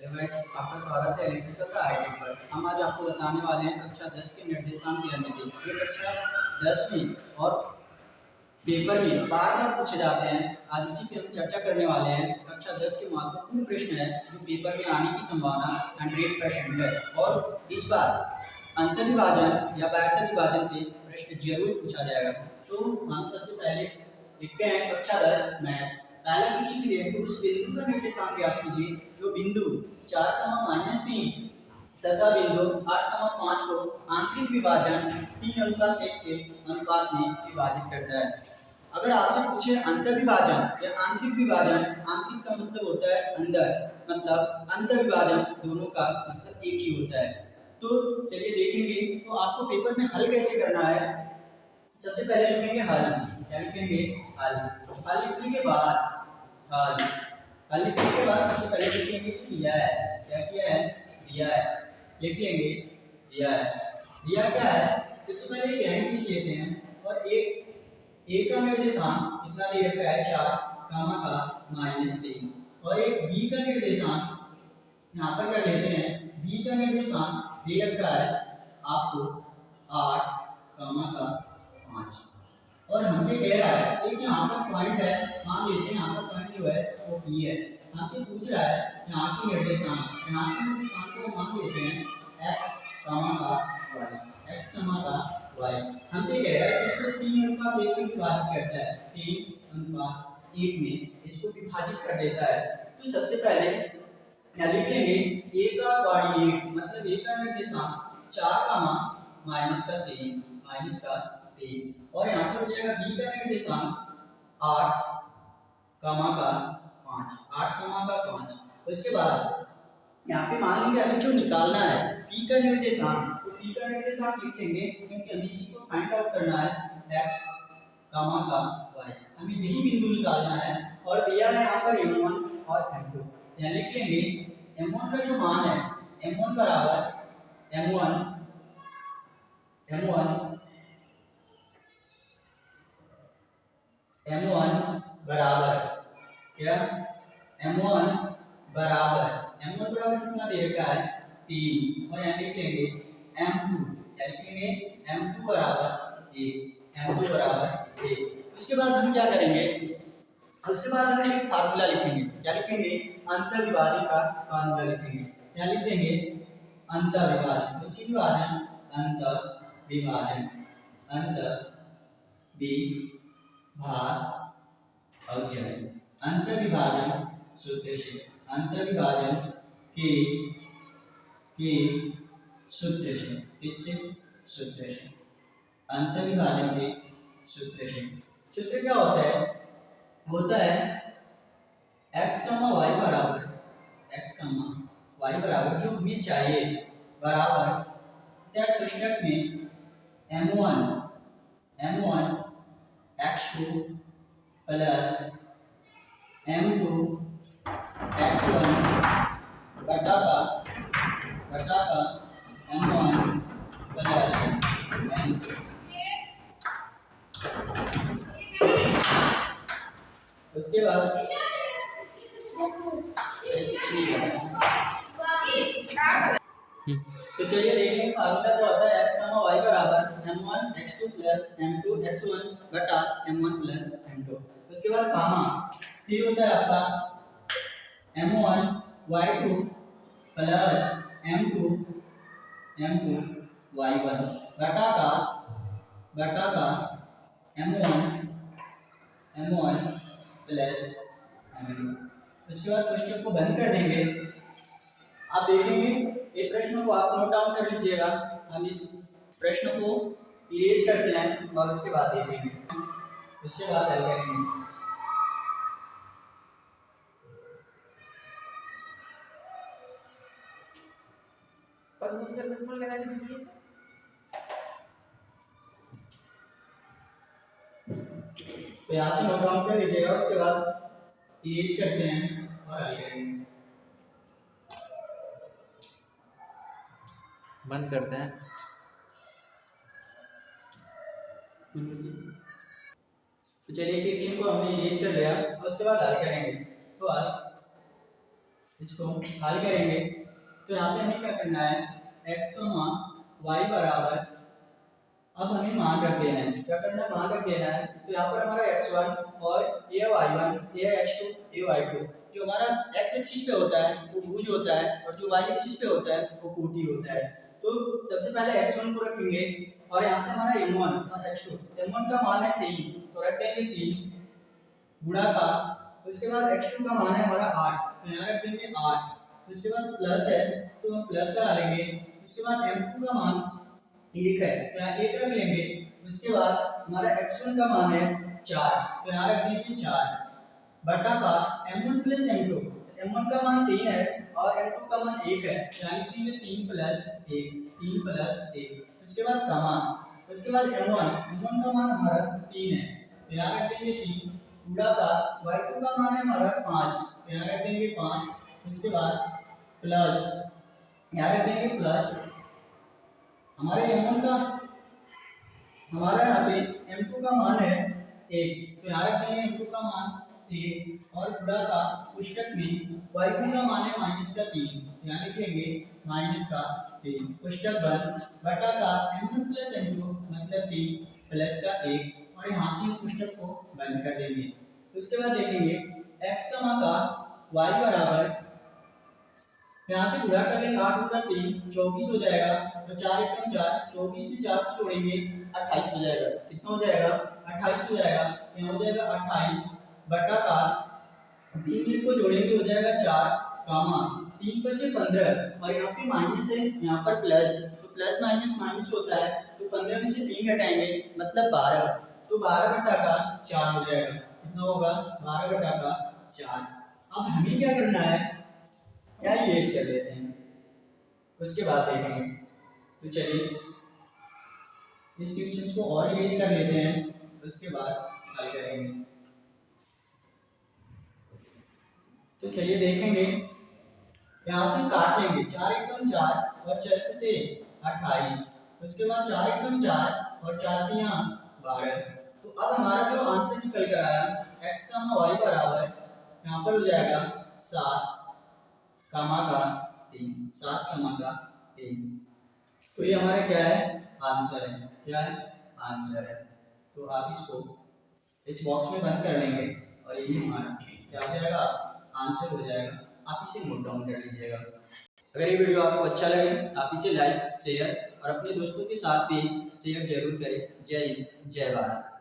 आपका स्वागत है इलेक्ट्रिकल का आईटी पर। हम आज आपको बताने वाले हैं कक्षा 10 के निर्देशांक ज्यामिति। ये कक्षा 10 में और पेपर में बार बार पूछे जाते हैं। आज इसी पे हम चर्चा करने वाले हैं। कक्षा 10 के महत्वपूर्ण प्रश्न है जो पेपर में आने की संभावना 100% है और इस बार अंतर्विभाजन या व्याख्या विभाजन पे प्रश्न जरूर पूछा जाएगा। तो हम सबसे पहले लिखते हैं कक्षा 10 मैथ। पहला क्वेश्चन है कि उस बिंदु का निर्देशांक ज्ञात कीजिए जो बिंदु 4, तथा बिंदु 8, 5 को आंतरिक विभाजन 3:1 के अनुपात में विभाजित करता है। अगर आपसे पूछे अंतर विभाजन या आंतरिक विभाजन, आंतरिक का मतलब होता है अंदर, मतलब अंतर विभाजन दोनों का मतलब एक ही होता है। तो चलिए देखेंगे तो आपको पेपर में हल कैसे करना है। सबसे पहले लिखेंगे हल। क्या लिखेंगे? हल। हल लिखने के बाद सबसे पहले लिखेंगे कि दिया है। क्या किया है? दिया है। लिख लेंगे दिया है। दिया क्या है? सबसे पहले एक लाइन खींच लेते हैं और ए का निर्देशांक कितना दे रखा है? 4, का -3 और एक बी का निर्देशांक यहाँ पर कर लेते हैं। बी का निर्देशांक दे रखा है आपको 8, का 5 और हमसे कह रहा है एक यहाँ पर पॉइंट है, मान लेते हैं यहाँ पर पॉइंट जो है वो P है। हमसे पूछ रहा है यहाँ की निर्देशांक को मान लेते हैं x, का y, x, का y। हमसे कह रहा है इसको 3:1 में विभाजित करता है, 3:1 में इसको विभाजित कर देता है। तो सबसे पहले यहाँ लिख लेंगे a का कोऑर्डिनेट मतलब a का निर्देशांक 4, -3 और यहाँ पर हो जाएगा b का निर्देशांक 8, का 5। उसके बाद यहाँ पे मान लीजिए हमें जो निकालना है p का निर्देशांक, तो p का निर्देशांक लिख लेंगे क्योंकि हमें इसी को फाइंड आउट करना है x, का y। हमें यही बिंदु निकालना है और दिया है यहाँ पर m1 और m2। यहाँ लिख लेंगे m1 का जो मान है m1 बराबर m1 बराबर क्या? m1 बराबर कितना दे रखा है? 3 और यहाँ लिख लेंगे m2। क्या लिखेंगे? m2 बराबर 1। उसके बाद हम क्या करेंगे? उसके बाद हम एक फार्मूला लिखेंगे। क्या लिखेंगे? अंतर विभाजन का फार्मूला लिखेंगे। क्या लिख देंगे? अंतर विभाजन। कौन सी विभाजन? अंतर विभाजन सूत्र से, अंतर विभाजन के सूत्र से, किससे? सूत्र से, अंतर विभाजन के सूत्र से। सूत्र क्या होता है? x, y बराबर जो हमें चाहिए बराबर प्रश्नक में m1 x2 plus m2 x1 बटा का m1 प्लस m2। उसके बाद तो चलिए देखेंगे फार्मूला क्या होता है। x, y बराबर m1 x2 plus m2 x1 बटा m1 प्लस m2। उसके बाद गामा फिर होता है आपका m1 y2 plus m2 y1 बटा का m1 प्लस m2। उसके बाद क्वेश्चन को बंद कर देंगे। आप देखेंगे एक प्रश्न को आप नोट डाउन कर लीजिएगा। हम इस प्रश्न को इरेज करते हैं और उसके बाद देखेंगे, उसके बाद हल करेंगे। और मुझसे फोन लगा दीजिए। तो यहाँ से नोट डाउन कर लीजिएगा, उसके बाद इरेज करते हैं और हल करेंगे। बंद करते हैं। तो चलिए क्वेश्चन को हमने इरेज कर लिया और उसके बाद हल करेंगे। तो हल इसको हल करेंगे तो यहाँ पे हमें क्या करना है, x, y बराबर, अब हमें मान रख देना है, क्या करना है, मान रख देना है। तो यहाँ पर हमारा x1 और ये y1, ये x2, ये y2, जो हमारा x एक्सिस पे होता है वो भुज होता है और जो y एक्सिस पे होता है वो कोटि होता है। तो सबसे पहले x1 को रखेंगे और यहाँ से हमारा m1 और x2, m1 का मान है 3 तो रख देंगे 3 गुणा का, उसके बाद x2 का मान है हमारा 8 तो यहाँ रख देंगे 8, उसके बाद प्लस है तो हम प्लस लगा लेंगे, उसके बाद m2 का मान 1 है तो यहाँ 1 रख लेंगे, उसके बाद हमारा x1 का मान है 4 तो यहाँ रख देंगे 4 बटा का m1 प्लस m2, m1 का मान 3 है और m2 का मान 1 है यानी कि 3 प्लस 1, 3 प्लस 1, उसके बाद का मान, उसके बाद m1 का मान हमारा 3 है तो यहाँ रख देंगे 3 गुणा का y2 का मान है हमारा 5 तो यहाँ रख देंगे 5, उसके बाद प्लस, यहाँ रख देंगे प्लस हमारे m1 का, हमारा यहाँ पे m2 का मान है 1 तो यहाँ रख देंगे m2 का मान 1 और गुणा का पुस्तक में y2 का मान है -3 यहाँ लिख लेंगे -3 पुस्तक बंद बटा का m1 प्लस m2 मतलब 3 प्लस का 1 और यहाँ से पुस्तक को बंद कर देंगे। उसके बाद देखेंगे x का मान का y बराबर, यहाँ से गुणा कर लेंगे 8 गुणा 3 24 हो जाएगा तो 4 एकम 4, 24 में 4 को जोड़ेंगे 28 हो जाएगा, कितना हो जाएगा 28 हो जाएगा, यहाँ हो जाएगा 28 बटा का 3 को जोड़ेंगे हो जाएगा 4 कामा 3 बचे 15 और यहाँ पे माइनस है यहाँ पर प्लस, तो प्लस माइनस माइनस होता है तो 15 में से 3 घटाएंगे मतलब 12 तो 12 बटा का 4 हो जाएगा, कितना होगा 12 बटा का 4। अब हमें क्या करना है, क्या इरेज कर लेते हैं उसके बाद देखेंगे। तो चलिए इस क्वेश्चन को और इरेज कर लेते हैं उसके बाद हल करेंगे। तो चलिए देखेंगे, यहाँ से काट लेंगे 4 एकम 4 और 4 से 28, उसके बाद 4 एकम 4 और 4 यहाँ 12। तो अब हमारा जो आंसर निकल कर आया x का y बराबर यहाँ पर हो जाएगा 7 कामा का 3, 7 कामा का 3। तो ये हमारा क्या है, आंसर है, क्या है आंसर है। तो आप इसको इस बॉक्स में बंद कर लेंगे और यही हमारा क्या हो जाएगा, आंसर हो जाएगा। आप इसे नोट डाउन कर लीजिएगा। अगर ये वीडियो आपको अच्छा लगे आप इसे लाइक शेयर और अपने दोस्तों के साथ भी शेयर जरूर करें। जय हिंद, जय भारत।